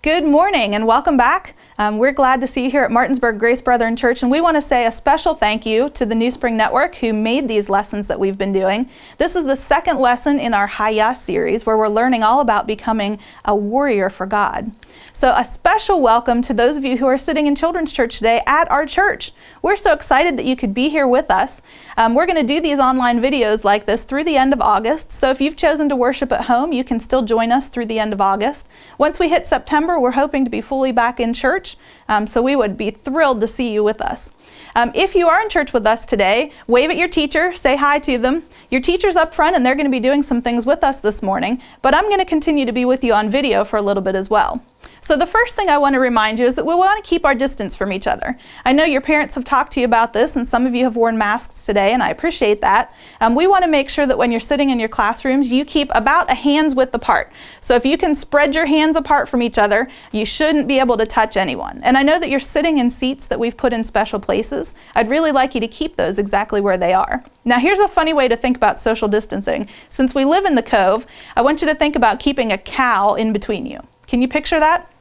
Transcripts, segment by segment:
Good morning and welcome back. We're glad to see you here at Martinsburg Grace Brethren Church, and we want to say a special thank you to the New Spring Network who made these lessons that we've been doing. This is the second lesson in our Haya series where we're learning all about becoming a warrior for God. So a special welcome to those of you who are sitting in Children's Church today at our church. We're so excited that you could be here with us. We're going to do these online videos like this through the end of August. So if you've chosen to worship at home, you can still join us through the end of August. Once we hit September, we're hoping to be fully back in church. So we would be thrilled to see you with us. If you are in church with us today, wave at your teacher, say hi to them. Your teacher's up front and they're going to be doing some things with us this morning, but I'm going to continue to be with you on video for a little bit as well. So the first thing I want to remind you is that we want to keep our distance from each other. I know your parents have talked to you about this and some of you have worn masks today, and I appreciate that. We want to make sure that when you're sitting in your classrooms, you keep about a hand's width apart. So if you can spread your hands apart from each other, you shouldn't be able to touch anyone. And I know that you're sitting in seats that we've put in special places. I'd really like you to keep those exactly where they are. Now here's a funny way to think about social distancing. Since we live in the Cove, I want you to think about keeping a cow in between you. Can you picture that?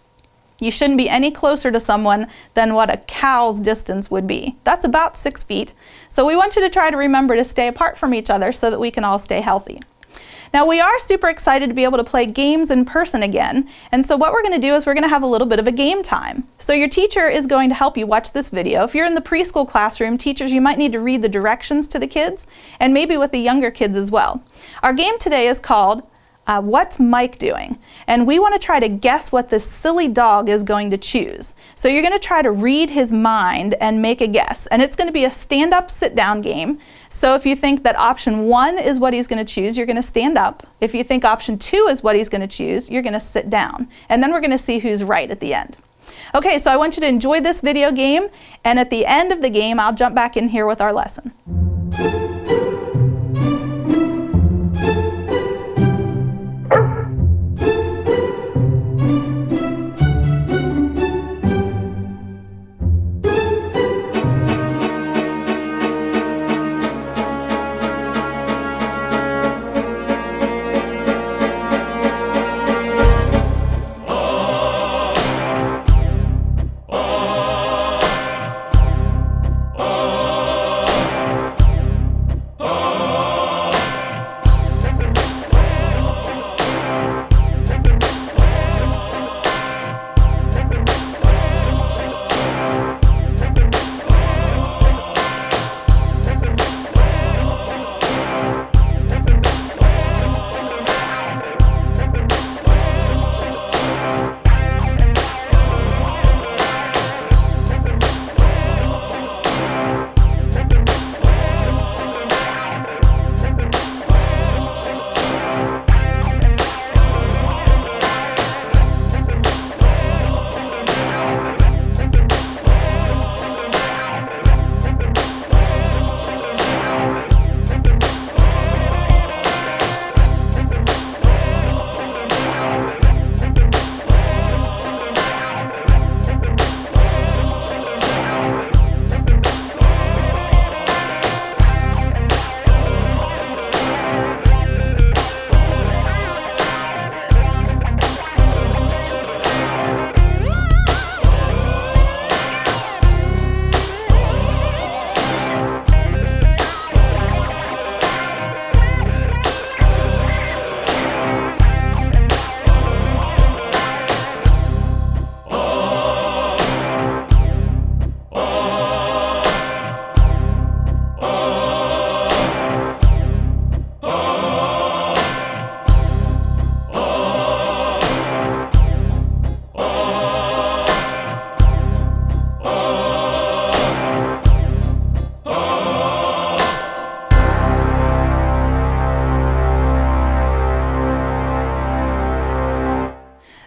You shouldn't be any closer to someone than what a cow's distance would be. That's about 6 feet. So we want you to try to remember to stay apart from each other so that we can all stay healthy. Now we are super excited to be able to play games in person again. And so what we're going to do is we're going to have a little bit of a game time. So your teacher is going to help you watch this video. If you're in the preschool classroom, teachers, you might need to read the directions to the kids and maybe with the younger kids as well. Our game today is called What's Mike Doing? And we want to try to guess what this silly dog is going to choose. So you're going to try to read his mind and make a guess. And it's going to be a stand-up, sit-down game. So if you think that option 1 is what he's going to choose, you're going to stand up. If you think option 2 is what he's going to choose, you're going to sit down. And then we're going to see who's right at the end. Okay, so I want you to enjoy this video game. And at the end of the game, I'll jump back in here with our lesson.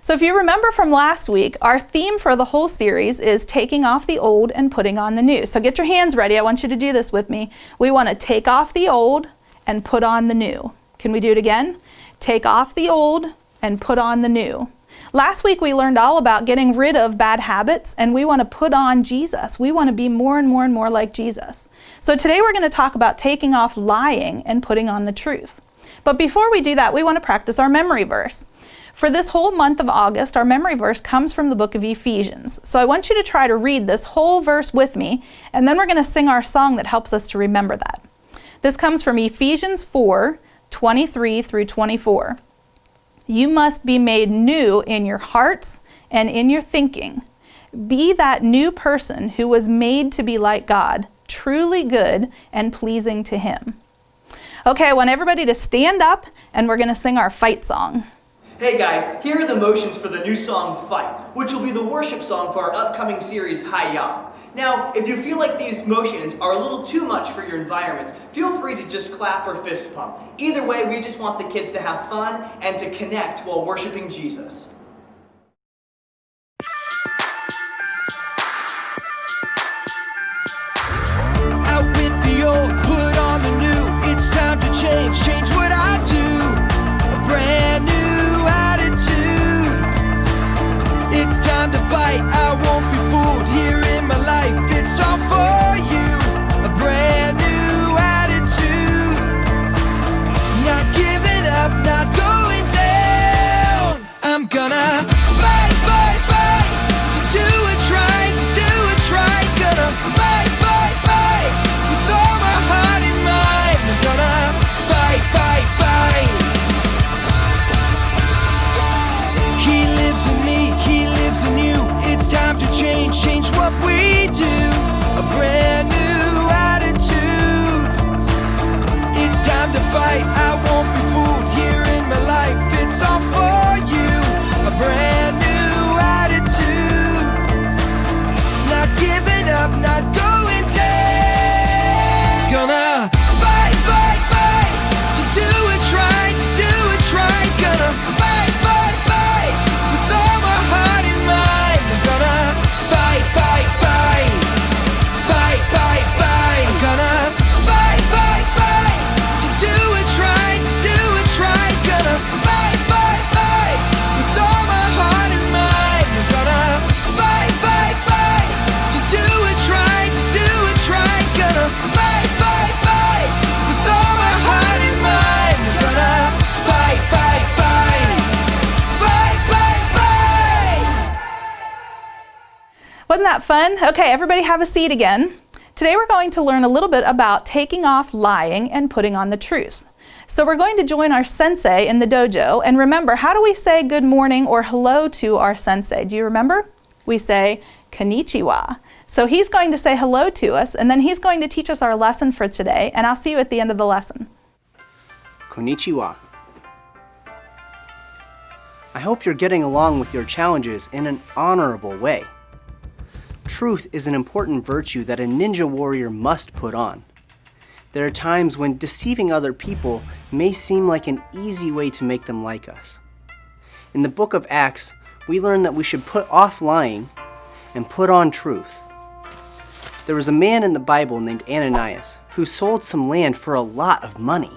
So if you remember from last week, our theme for the whole series is taking off the old and putting on the new. So get your hands ready. I want you to do this with me. We want to take off the old and put on the new. Can we do it again? Take off the old and put on the new. Last week we learned all about getting rid of bad habits, and we want to put on Jesus. We want to be more and more and more like Jesus. So today we're going to talk about taking off lying and putting on the truth. But before we do that, we want to practice our memory verse. For this whole month of August, our memory verse comes from the book of Ephesians. So I want you to try to read this whole verse with me, and then we're going to sing our song that helps us to remember that. This comes from Ephesians 4:23 through 24. You must be made new in your hearts and in your thinking. Be that new person who was made to be like God, truly good and pleasing to Him. Okay, I want everybody to stand up, and we're going to sing our fight song. Hey guys, here are the motions for the new song Fight, which will be the worship song for our upcoming series Hi-Ya. Now, if you feel like these motions are a little too much for your environment, feel free to just clap or fist pump. Either way, we just want the kids to have fun and to connect while worshiping Jesus. Out with the old, put on the new. It's time to change what I do. A brand new attitude. It's time to fight, I won't be fooled. Here in my life, it's all for you. A brand new attitude. Not giving up, not going down. I'm gonna fight, fight, fight. To do what's right, to do what's right. Gonna fight, fight, fight. With all my heart and mind. I'm gonna fight, fight, fight. He lives in me, He lives in you. It's time to change what we do. A brand new attitude. It's time to fight, I won't be fooled. Here in my life, it's all for you. A brand new attitude. Not giving up, not going down. Gonna fight, fight, fight. To do what's right, to do what's right. Gonna fight, fight, fight. With all my heart and mind. I'm gonna fight, fight, fight. Fight, fight, fight. I'm gonna fight, fight, fight. To do what's right, to do what's right. Gonna fight, fight, fight. With all my heart and mind. I'm gonna fight, fight, fight. To do what's right, to do what's right. Gonna fight, fight, fight. With all my heart and mind. I'm gonna fight, fight, fight. Fight, fight, fight. Wasn't that fun? Okay, everybody have a seat again. Today we're going to learn a little bit about taking off lying and putting on the truth. So we're going to join our sensei in the dojo, and remember, how do we say good morning or hello to our sensei? Do you remember? We say konnichiwa. So he's going to say hello to us, and then he's going to teach us our lesson for today, and I'll see you at the end of the lesson. Konnichiwa. I hope you're getting along with your challenges in an honorable way. Truth is an important virtue that a ninja warrior must put on. There are times when deceiving other people may seem like an easy way to make them like us. In the book of Acts, we learn that we should put off lying and put on truth. There was a man in the Bible named Ananias who sold some land for a lot of money.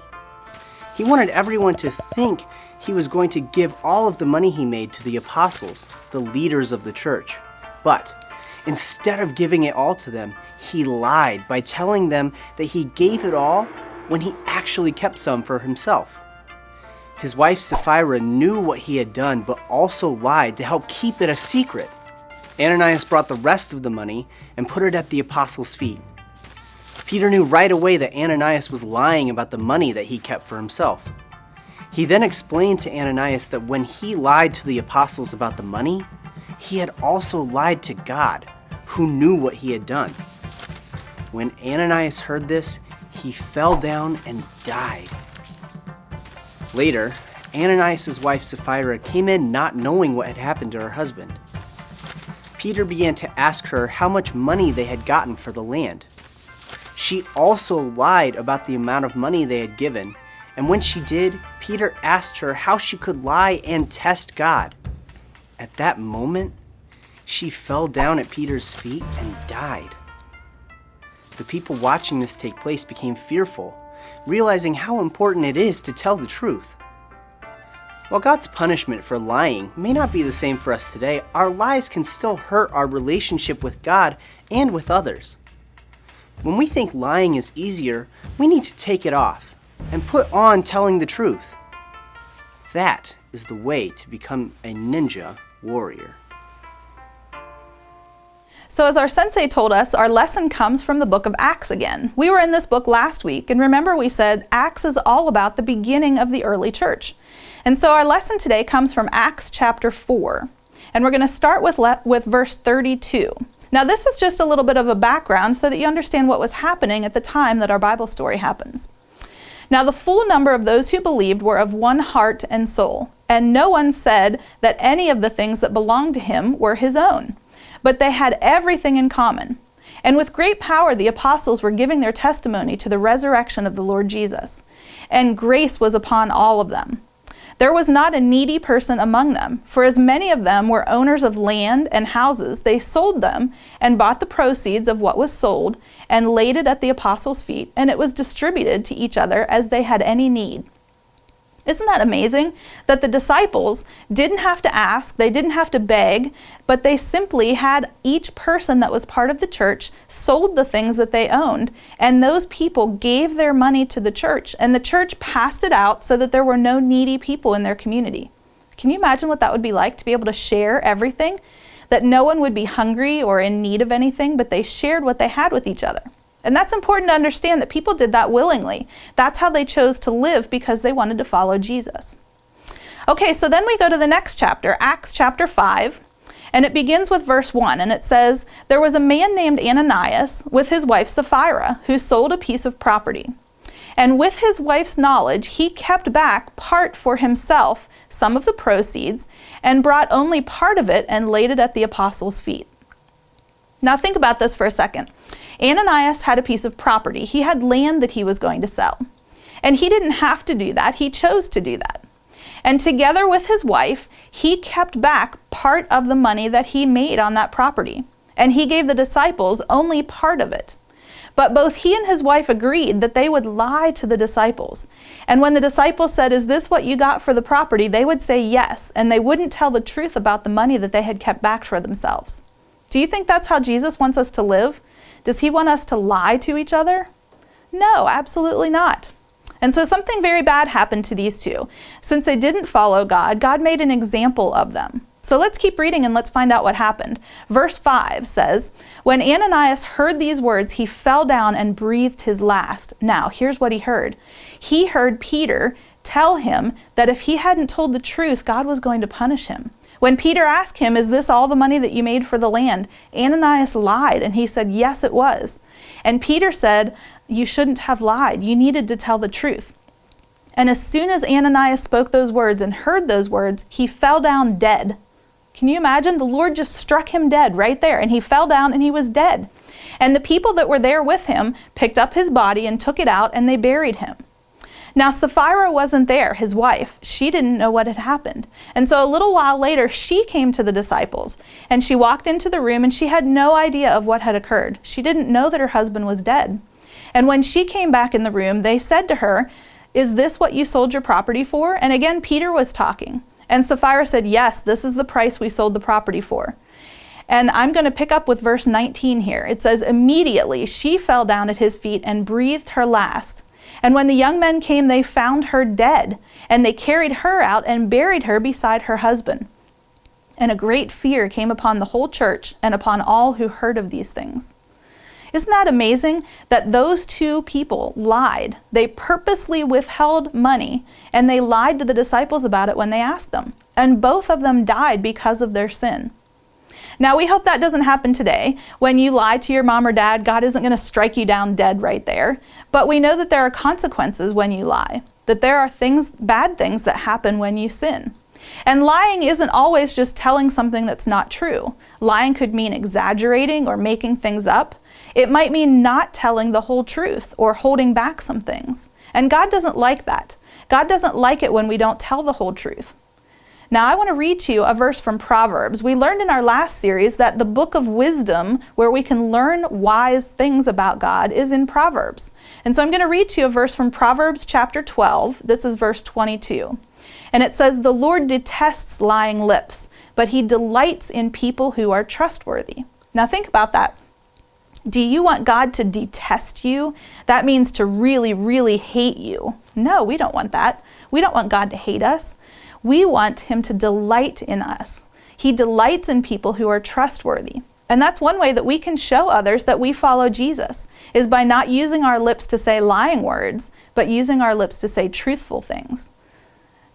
He wanted everyone to think he was going to give all of the money he made to the apostles, the leaders of the church. But instead of giving it all to them, he lied by telling them that he gave it all when he actually kept some for himself. His wife Sapphira knew what he had done, but also lied to help keep it a secret. Ananias brought the rest of the money and put it at the apostles' feet. Peter knew right away that Ananias was lying about the money that he kept for himself. He then explained to Ananias that when he lied to the apostles about the money, he had also lied to God, who knew what he had done. When Ananias heard this, he fell down and died. Later, Ananias' wife Sapphira came in not knowing what had happened to her husband. Peter began to ask her how much money they had gotten for the land. She also lied about the amount of money they had given, and when she did, Peter asked her how she could lie and test God. At that moment, she fell down at Peter's feet and died. The people watching this take place became fearful, realizing how important it is to tell the truth. While God's punishment for lying may not be the same for us today, our lies can still hurt our relationship with God and with others. When we think lying is easier, we need to take it off and put on telling the truth. That is the way to become a ninja warrior. So as our sensei told us, our lesson comes from the book of Acts again. We were in this book last week, and remember we said Acts is all about the beginning of the early church. And so our lesson today comes from Acts chapter 4, and we're going to start with verse 32. Now this is just a little bit of a background so that you understand what was happening at the time that our Bible story happens. Now the full number of those who believed were of one heart and soul, and no one said that any of the things that belonged to him were his own, but they had everything in common. And with great power the apostles were giving their testimony to the resurrection of the Lord Jesus, and grace was upon all of them. There was not a needy person among them, for as many of them were owners of land and houses, they sold them and bought the proceeds of what was sold and laid it at the apostles' feet, and it was distributed to each other as they had any need. Isn't that amazing? That the disciples didn't have to ask, they didn't have to beg, but they simply had each person that was part of the church sold the things that they owned, and those people gave their money to the church, and the church passed it out so that there were no needy people in their community. Can you imagine what that would be like, to be able to share everything? That no one would be hungry or in need of anything, but they shared what they had with each other. And that's important to understand, that people did that willingly. That's how they chose to live, because they wanted to follow Jesus. Okay, so then we go to the next chapter, Acts chapter 5, and it begins with verse 1, and it says, "There was a man named Ananias with his wife Sapphira, who sold a piece of property. And with his wife's knowledge, he kept back part for himself, some of the proceeds, and brought only part of it and laid it at the apostles' feet." Now think about this for a second. Ananias had a piece of property. He had land that he was going to sell. And he didn't have to do that. He chose to do that. And together with his wife, he kept back part of the money that he made on that property. And he gave the disciples only part of it. But both he and his wife agreed that they would lie to the disciples. And when the disciples said, "Is this what you got for the property?" they would say yes, and they wouldn't tell the truth about the money that they had kept back for themselves. Do you think that's how Jesus wants us to live? Does he want us to lie to each other? No, absolutely not. And so something very bad happened to these two. Since they didn't follow God, God made an example of them. So let's keep reading and let's find out what happened. Verse 5 says, "When Ananias heard these words, he fell down and breathed his last." Now, here's what he heard. He heard Peter tell him that if he hadn't told the truth, God was going to punish him. When Peter asked him, "Is this all the money that you made for the land?" Ananias lied, and he said, "Yes, it was." And Peter said, "You shouldn't have lied. You needed to tell the truth." And as soon as Ananias spoke those words and heard those words, he fell down dead. Can you imagine? The Lord just struck him dead right there, and he fell down and he was dead. And the people that were there with him picked up his body and took it out, and they buried him. Now Sapphira wasn't there, his wife. She didn't know what had happened. And so a little while later, she came to the disciples, and she walked into the room, and she had no idea of what had occurred. She didn't know that her husband was dead. And when she came back in the room, they said to her, "Is this what you sold your property for?" And again, Peter was talking. And Sapphira said, "Yes, this is the price we sold the property for." And I'm going to pick up with verse 19 here. It says, "Immediately she fell down at his feet and breathed her last. And when the young men came, they found her dead, and they carried her out and buried her beside her husband. And a great fear came upon the whole church and upon all who heard of these things." Isn't that amazing that those two people lied? They purposely withheld money, and they lied to the disciples about it when they asked them. And both of them died because of their sin. Now, we hope that doesn't happen today. When you lie to your mom or dad, God isn't going to strike you down dead right there. But we know that there are consequences when you lie, that there are things, bad things that happen when you sin. And lying isn't always just telling something that's not true. Lying could mean exaggerating or making things up. It might mean not telling the whole truth or holding back some things. And God doesn't like that. God doesn't like it when we don't tell the whole truth. Now, I want to read to you a verse from Proverbs. We learned in our last series that the book of wisdom, where we can learn wise things about God, is in Proverbs. And so I'm going to read to you a verse from Proverbs chapter 12. This is verse 22. And it says, "The Lord detests lying lips, but he delights in people who are trustworthy." Now think about that. Do you want God to detest you? That means to really, really hate you. No, we don't want that. We don't want God to hate us. We want him to delight in us. He delights in people who are trustworthy. And that's one way that we can show others that we follow Jesus, is by not using our lips to say lying words, but using our lips to say truthful things.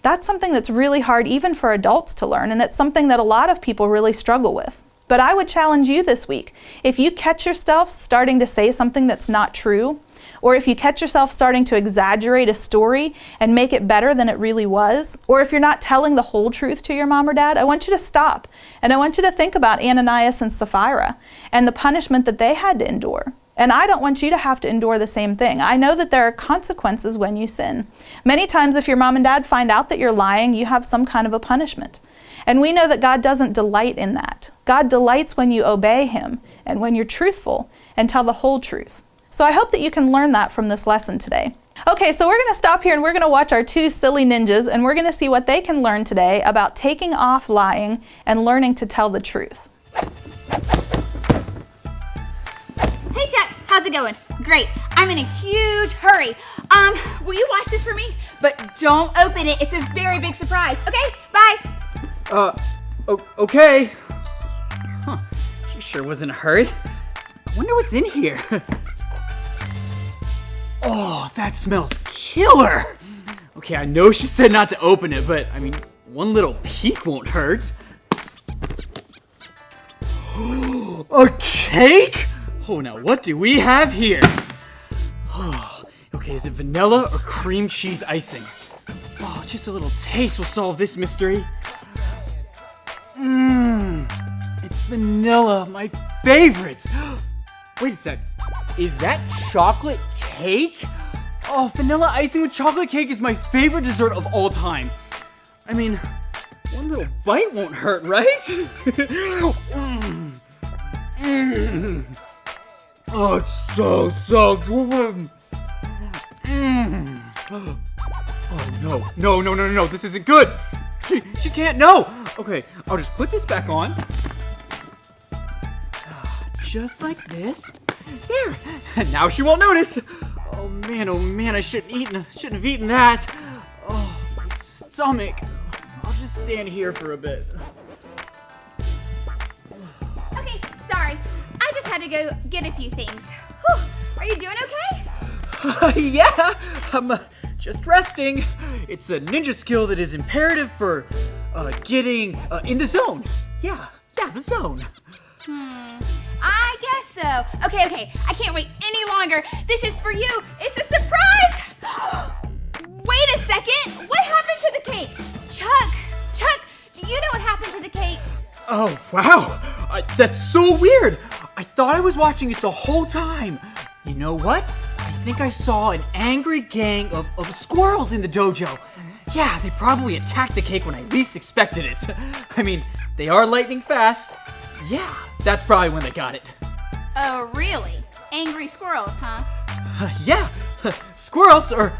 That's something that's really hard even for adults to learn, and it's something that a lot of people really struggle with. But I would challenge you this week. If you catch yourself starting to say something that's not true, or if you catch yourself starting to exaggerate a story and make it better than it really was, or if you're not telling the whole truth to your mom or dad, I want you to stop. And I want you to think about Ananias and Sapphira and the punishment that they had to endure. And I don't want you to have to endure the same thing. I know that there are consequences when you sin. Many times if your mom and dad find out that you're lying, you have some kind of a punishment. And we know that God doesn't delight in that. God delights when you obey him and when you're truthful and tell the whole truth. So I hope that you can learn that from this lesson today. Okay, so we're going to stop here and we're going to watch our two silly ninjas, and we're going to see what they can learn today about taking off lying and learning to tell the truth. Hey Chuck, how's it going? Great. I'm in a huge hurry. Will you watch this for me? But don't open it. It's a very big surprise. Okay, bye. Okay. Huh. She sure was in a hurry. I wonder what's in here. Oh, that smells killer. Okay, I know she said not to open it, but I mean, one little peek won't hurt. A cake? Oh, now what do we have here? Oh, okay, is it vanilla or cream cheese icing? Oh, just a little taste will solve this mystery. It's vanilla, my favorite. Wait a sec, is that chocolate cake? Oh, vanilla icing with chocolate cake is my favorite dessert of all time. I mean, one little bite won't hurt, right? Oh, it's so good. Oh, no, this isn't good. She can't know. Okay, I'll just put this back on. Just like this. There. And now she won't notice. Oh man, I shouldn't have eaten that. Oh, my stomach. I'll just stand here for a bit. Okay, sorry. I just had to go get a few things. Whew. Are you doing okay? Yeah, I'm just resting. It's a ninja skill that is imperative for getting in the zone. Yeah, the zone. I guess so. Okay. I can't wait any longer. This is for you. It's a surprise. Wait a second. What happened to the cake? Chuck, do you know what happened to the cake? Oh, wow. That's so weird. I thought I was watching it the whole time. You know what? I think I saw an angry gang of squirrels in the dojo. Yeah, they probably attacked the cake when I least expected it. I mean, they are lightning fast. Yeah, that's probably when they got it. Oh, really? Angry squirrels, huh? Yeah, squirrels or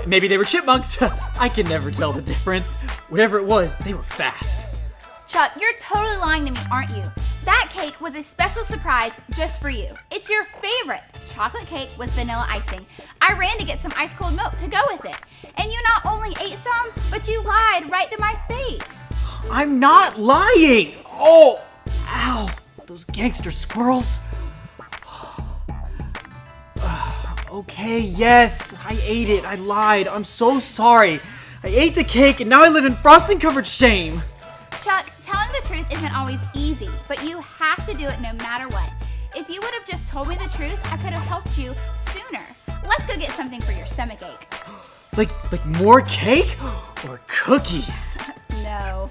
maybe they were chipmunks. I can never tell the difference. Whatever it was, they were fast. Chuck, you're totally lying to me, aren't you? That cake was a special surprise just for you. It's your favorite chocolate cake with vanilla icing. I ran to get some ice cold milk to go with it. And you not only ate some, but you lied right to my face. I'm not lying. Oh, ow, those gangster squirrels. Okay, yes, I ate it. I lied. I'm so sorry. I ate the cake and now I live in frosting-covered shame. Chuck, telling the truth isn't always easy, but you have to do it no matter what. If you would have just told me the truth, I could have helped you sooner. Let's go get something for your stomach ache. Like more cake or cookies? No.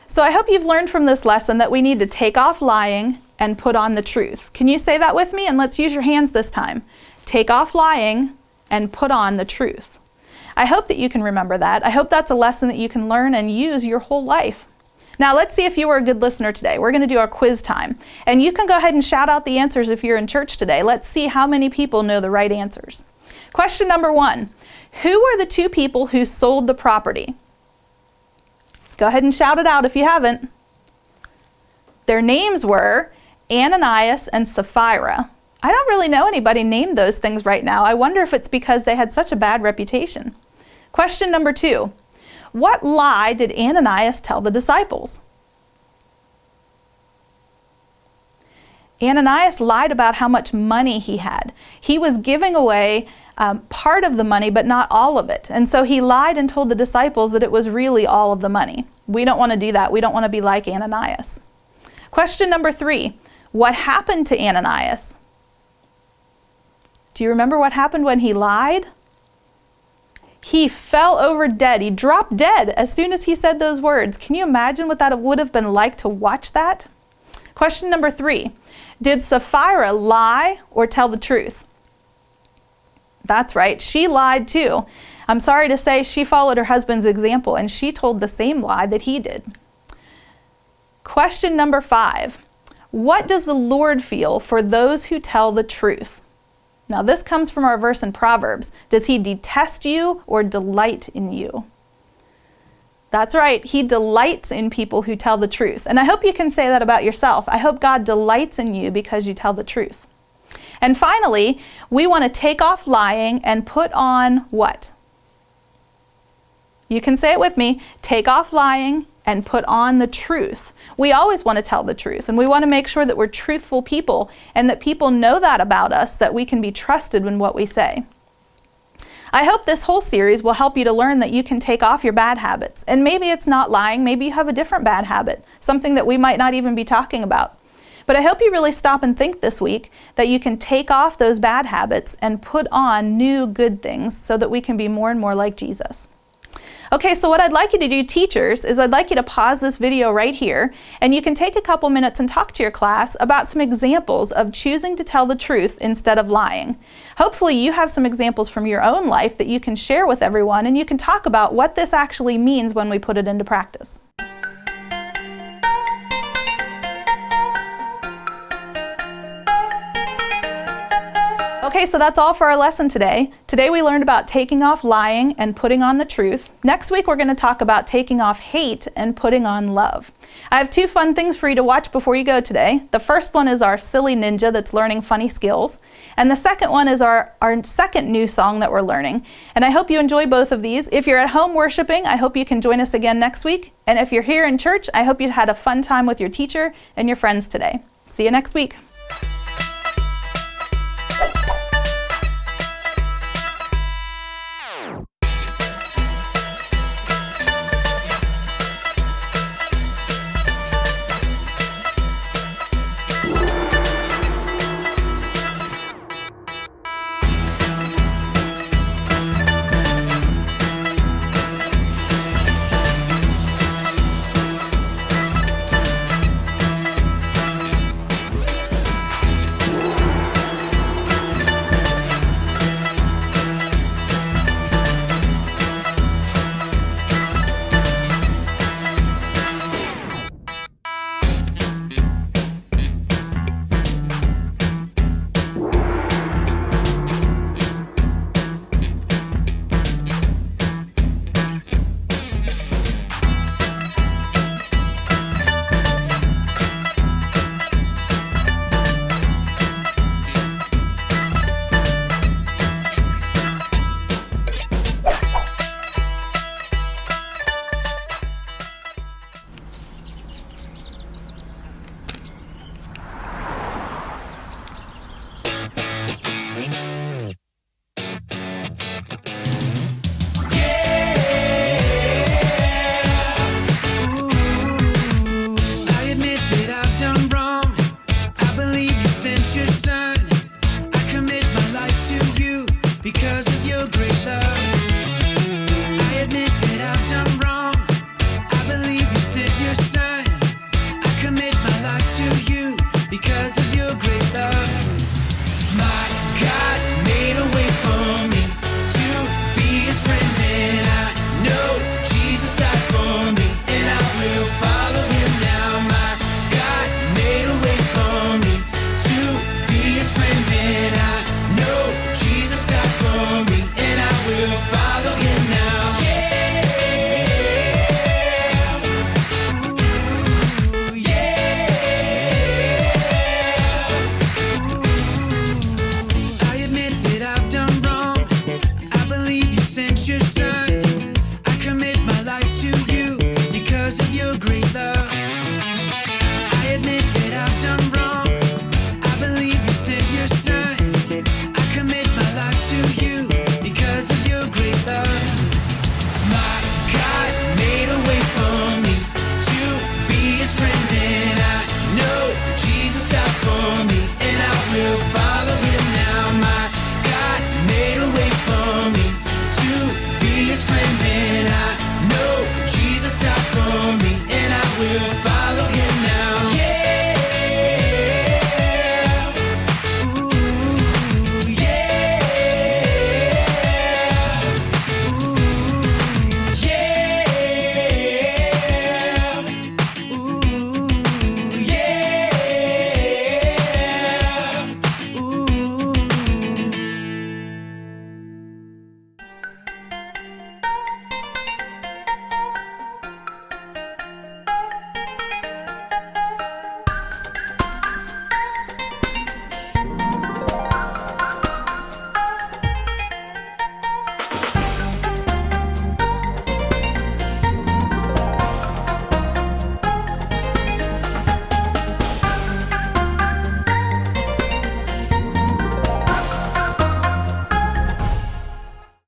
So I hope you've learned from this lesson that we need to take off lying and put on the truth. Can you say that with me? And let's use your hands this time. Take off lying and put on the truth. I hope that you can remember that. I hope that's a lesson that you can learn and use your whole life. Now let's see if you were a good listener today. We're going to do our quiz time. And you can go ahead and shout out the answers if you're in church today. Let's see how many people know the right answers. Question number 1. Who were the two people who sold the property? Go ahead and shout it out if you haven't. Their names were Ananias and Sapphira. I don't really know anybody named those things right now. I wonder if it's because they had such a bad reputation. Question number 2. What lie did Ananias tell the disciples? Ananias lied about how much money he had. He was giving away part of the money, but not all of it. And so he lied and told the disciples that it was really all of the money. We don't want to do that. We don't want to be like Ananias. Question number 3. What happened to Ananias? Do you remember what happened when he lied? He fell over dead. He dropped dead as soon as he said those words. Can you imagine what that would have been like to watch that? Question number 3. Did Sapphira lie or tell the truth? That's right, she lied too. I'm sorry to say she followed her husband's example and she told the same lie that he did. Question number 5. What does the Lord feel for those who tell the truth? Now this comes from our verse in Proverbs. Does he detest you or delight in you? That's right, he delights in people who tell the truth. And I hope you can say that about yourself. I hope God delights in you because you tell the truth. And finally, we want to take off lying and put on what? You can say it with me. Take off lying and put on the truth. We always want to tell the truth, and we want to make sure that we're truthful people and that people know that about us, that we can be trusted in what we say. I hope this whole series will help you to learn that you can take off your bad habits. And maybe it's not lying, maybe you have a different bad habit, something that we might not even be talking about. But I hope you really stop and think this week that you can take off those bad habits and put on new good things so that we can be more and more like Jesus. Okay, so what I'd like you to do, teachers, is I'd like you to pause this video right here, and you can take a couple minutes and talk to your class about some examples of choosing to tell the truth instead of lying. Hopefully you have some examples from your own life that you can share with everyone, and you can talk about what this actually means when we put it into practice. Okay, so that's all for our lesson today. Today we learned about taking off lying and putting on the truth. Next week we're going to talk about taking off hate and putting on love. I have 2 fun things for you to watch before you go today. The first one is our silly ninja that's learning funny skills. And the second one is our second new song that we're learning. And I hope you enjoy both of these. If you're at home worshiping, I hope you can join us again next week. And if you're here in church, I hope you had a fun time with your teacher and your friends today. See you next week.